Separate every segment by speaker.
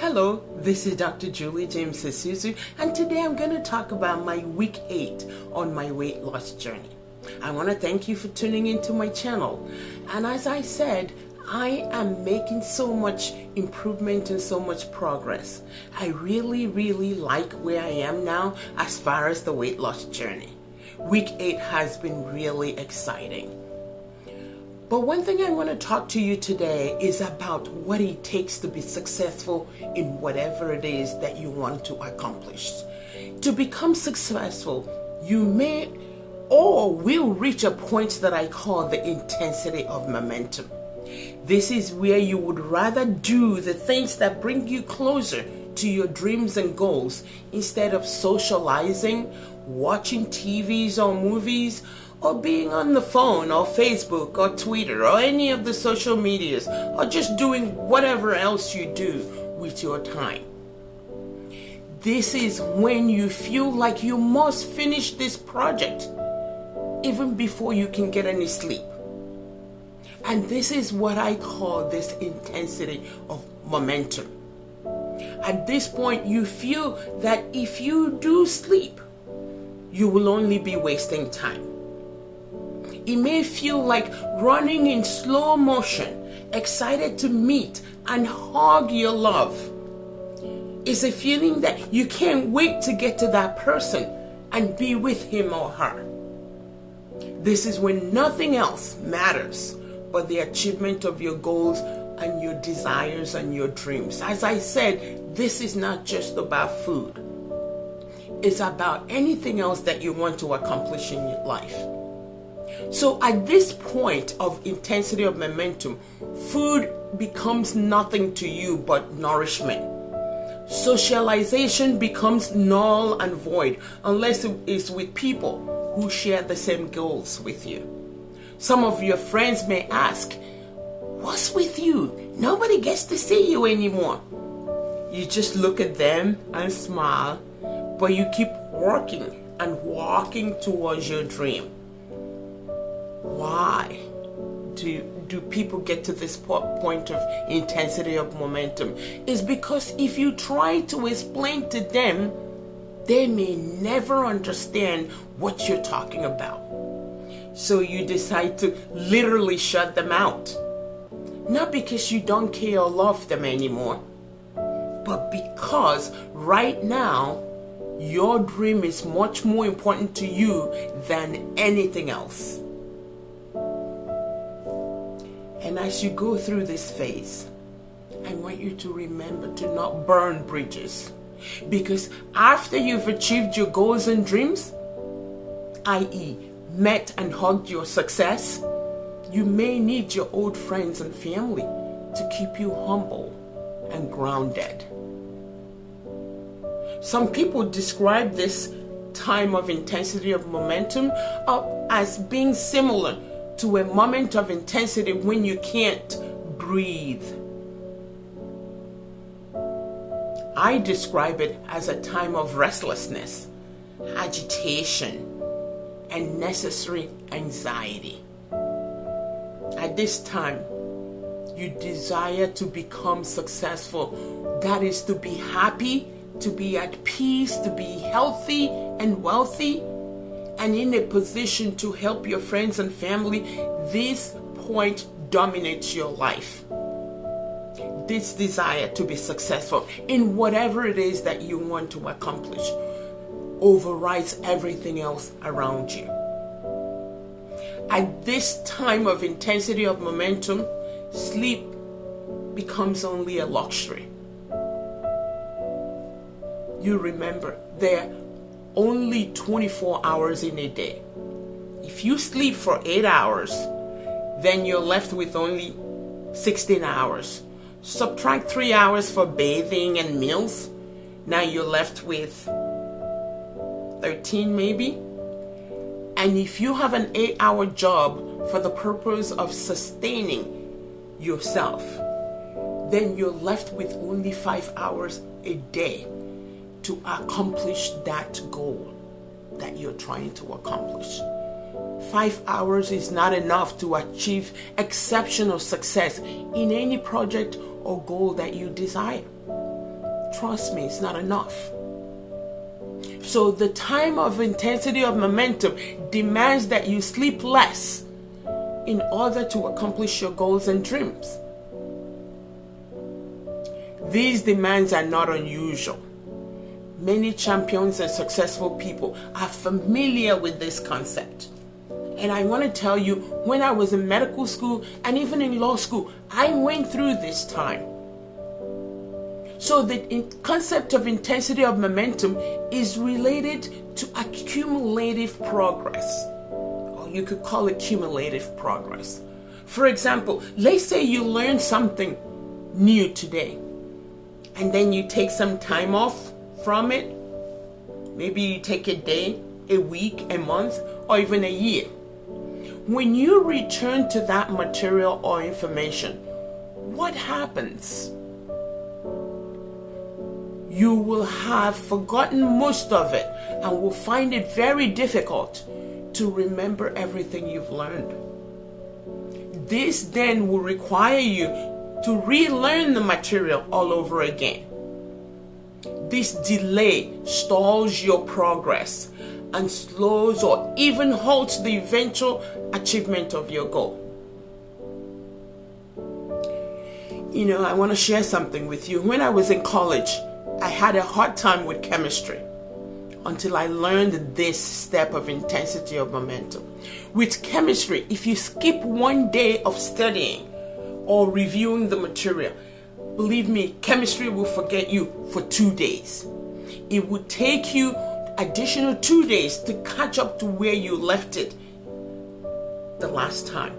Speaker 1: Hello, this is Dr. Julie J Asuzu, and today I'm going to talk about my week 8 on my weight loss journey. I want to thank you for tuning into my channel. And as I said, I am making so much improvement and so much progress. I really like where I am now as far as the weight loss journey. Week 8 has been really exciting. But one thing I want to talk to you today is about what it takes to be successful in whatever it is that you want to accomplish. To become successful, you may or will reach a point that I call the intensity of momentum. This is where you would rather do the things that bring you closer to your dreams and goals instead of socializing, watching TVs or movies, or being on the phone or Facebook or Twitter or any of the social medias, or just doing whatever else you do with your time. This is when you feel like you must finish this project even before you can get any sleep. And this is what I call this intensity of momentum. At this point, you feel that if you do sleep, you will only be wasting time. It may feel like running in slow motion, excited to meet and hug your love. It's a feeling that you can't wait to get to that person and be with him or her. This is when nothing else matters but the achievement of your goals and your desires and your dreams. As I said, this is not just about food. It's about anything else that you want to accomplish in your life. So at this point of intensity of momentum, food becomes nothing to you but nourishment. Socialization becomes null and void unless it is with people who share the same goals with you. Some of your friends may ask, "What's with you? Nobody gets to see you anymore." You just look at them and smile, but you keep working and walking towards your dream. Why do people get to this point of intensity of momentum? Is because if you try to explain to them, they may never understand what you're talking about. So you decide to literally shut them out. Not because you don't care or love them anymore, but because right now, your dream is much more important to you than anything else. And as you go through this phase, I want you to remember to not burn bridges. Because after you've achieved your goals and dreams, i.e., met and hugged your success, you may need your old friends and family to keep you humble and grounded. Some people describe this time of intensity of momentum as being similar to a moment of intensity when you can't breathe. I describe it as a time of restlessness, agitation, and necessary anxiety. At this time, you desire to become successful. That is to be happy, to be at peace, to be healthy and wealthy, and in a position to help your friends and family. This point dominates your life. This desire to be successful in whatever it is that you want to accomplish overrides everything else around you. At this time of intensity of momentum, sleep becomes only a luxury. You remember, there are only 24 hours in a day. If you sleep for 8 hours, then you're left with only 16 hours. Subtract 3 hours for bathing and meals. Now you're left with 13 maybe. And if you have an 8-hour job for the purpose of sustaining yourself, then you're left with only 5 hours a day to accomplish that goal that you're trying to accomplish. 5 hours is not enough to achieve exceptional success in any project or goal that you desire. trust me, it's not enough. So the time of intensity of momentum demands that you sleep less in order to accomplish your goals and dreams. These demands are not unusual. Many champions and successful people are familiar with this concept. And I want to tell you, when I was in medical school and even in law school, I went through this time. So the concept of intensity of momentum is related to accumulative progress. Or you could call it cumulative progress. For example, let's say you learn something new today, and then you take some time off from it. Maybe you take a day, a week, a month, or even a year. When you return to that material or information, what happens? You will have forgotten most of it and will find it very difficult to remember everything you've learned. This then will require you to relearn the material all over again. This delay stalls your progress and slows or even halts the eventual achievement of your goal. You know, I want to share something with you. When I was in college, I had a hard time with chemistry until I learned this step of intensity of momentum. With chemistry, if you skip one day of studying or reviewing the material, believe me, chemistry will forget you for 2 days. It would take you additional 2 days to catch up to where you left it the last time.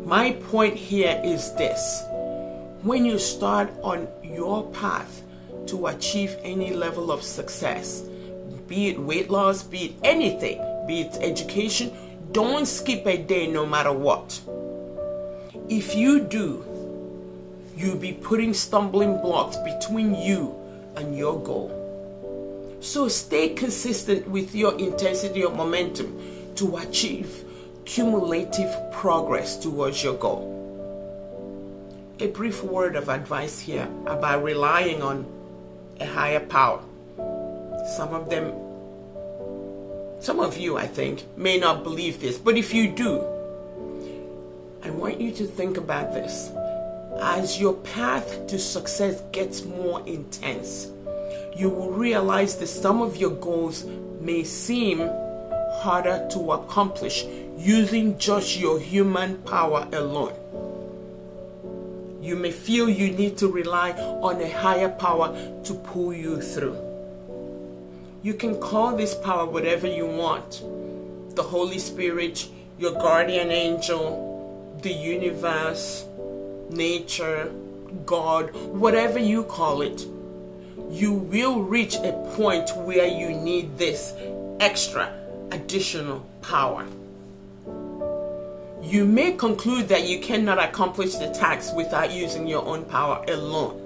Speaker 1: My point here is this. When you start on your path to achieve any level of success, be it weight loss, be it anything, be it education, don't skip a day no matter what. If you do, you'll be putting stumbling blocks between you and your goal. So stay consistent with your intensity of momentum to achieve cumulative progress towards your goal. A brief word of advice here about relying on a higher power. Some of you, I think, may not believe this, but if you do, I want you to think about this. As your path to success gets more intense, you will realize that some of your goals may seem harder to accomplish using just your human power alone. You may feel you need to rely on a higher power to pull you through. You can call this power whatever you want. The Holy Spirit, your guardian angel, the universe, nature, God, whatever you call it. You will reach a point where you need this extra, additional power. You may conclude that you cannot accomplish the task without using your own power alone,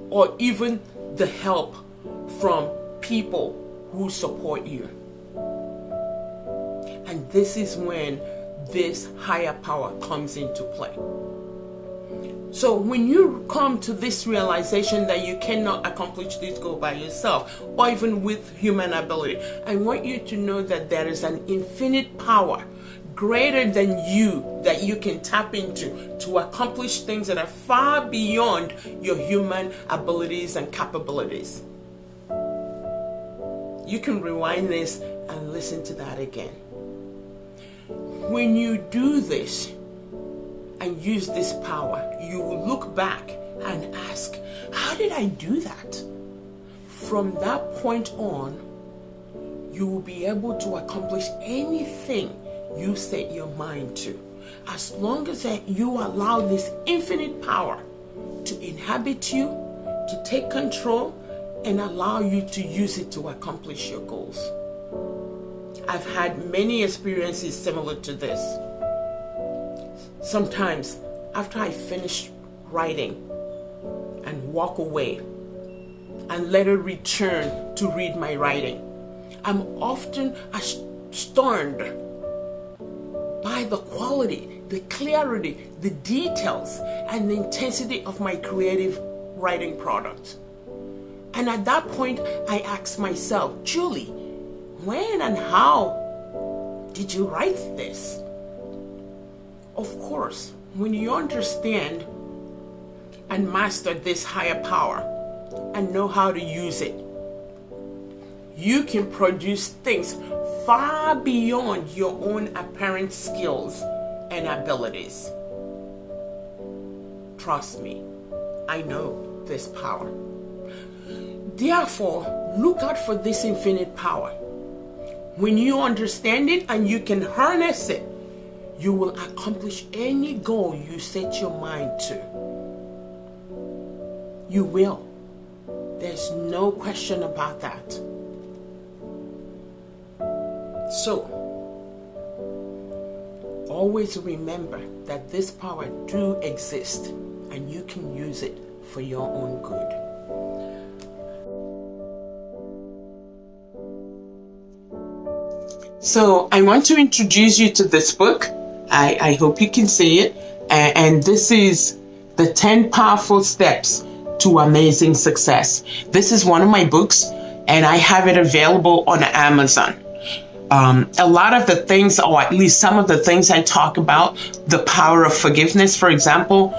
Speaker 1: or even the help from people who support you. And this is when this higher power comes into play. So when you come to this realization that you cannot accomplish this goal by yourself, or even with human ability, I want you to know that there is an infinite power greater than you that you can tap into to accomplish things that are far beyond your human abilities and capabilities. You can rewind this and listen to that again. When you do this and use this power, you will look back and ask, how did I do that? From that point on, you will be able to accomplish anything you set your mind to, as long as you allow this infinite power to inhabit you, to take control, and allow you to use it to accomplish your goals. I've had many experiences similar to this. Sometimes, after I finish writing and walk away and later return to read my writing, I'm often astounded by the quality, the clarity, the details, and the intensity of my creative writing product. And at that point, I asked myself, Julie, when and how did you write this? Of course, when you understand and master this higher power and know how to use it, you can produce things far beyond your own apparent skills and abilities. Trust me, I know this power. Therefore, look out for this infinite power. When you understand it and you can harness it, you will accomplish any goal you set your mind to. You will. There's no question about that. So, always remember that this power do exist and you can use it for your own good. So I want to introduce you to this book. I hope you can see it. And this is The 10 Powerful Steps to Amazing Success. This is one of my books, and I have it available on Amazon. A lot of the things, or at least some of the things I talk about, the power of forgiveness, for example,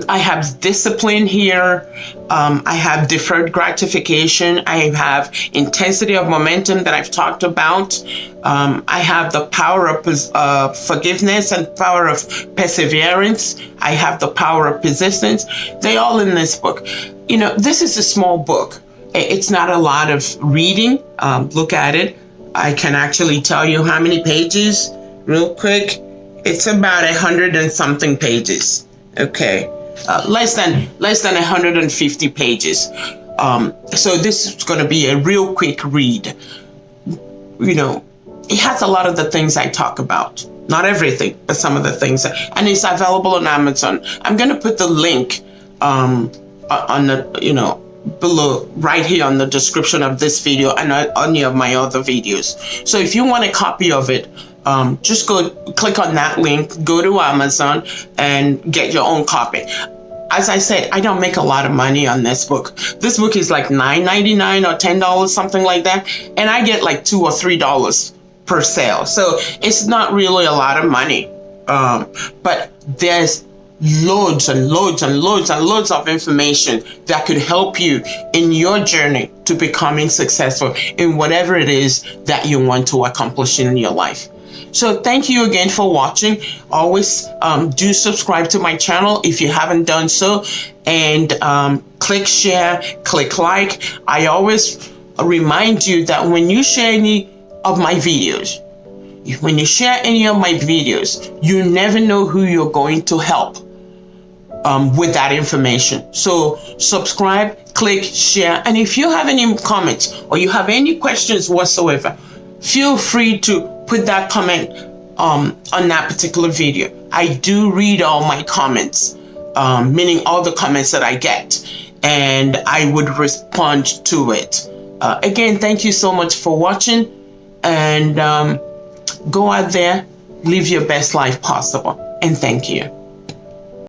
Speaker 1: I have discipline here. I have deferred gratification. I have intensity of momentum that I've talked about. I have the power of forgiveness and power of perseverance. I have the power of persistence. They're all in this book. You know, this is a small book. It's not a lot of reading. Look at it. I can actually tell you how many pages real quick. It's about 100 and something pages. Okay. Less than 150 pages. So this is going to be a real quick read. You know, it has a lot of the things I talk about. Not everything, but some of the things. And it's available on Amazon. I'm going to put the link on the, below, right here on the description of this video and on any of my other videos. So if you want a copy of it, just go click on that link, go to Amazon and get your own copy. As I said, I don't make a lot of money on this book. This book is like $9.99 or $10, something like that. And I get like $2 or $3 per sale. So it's not really a lot of money. But there's loads and loads and loads and loads of information that could help you in your journey to becoming successful in whatever it is that you want to accomplish in your life. So thank you again for watching. Always do subscribe to my channel if you haven't done so, and click share, click like. I always remind you that when you share any of my videos, you never know who you're going to help with that information. So subscribe, click, share, and if you have any comments or you have any questions whatsoever, feel free to put that comment on that particular video. I do read all my comments, meaning all the comments that I get, and I would respond to it. Again, thank you so much for watching, and go out there, live your best life possible, and thank you.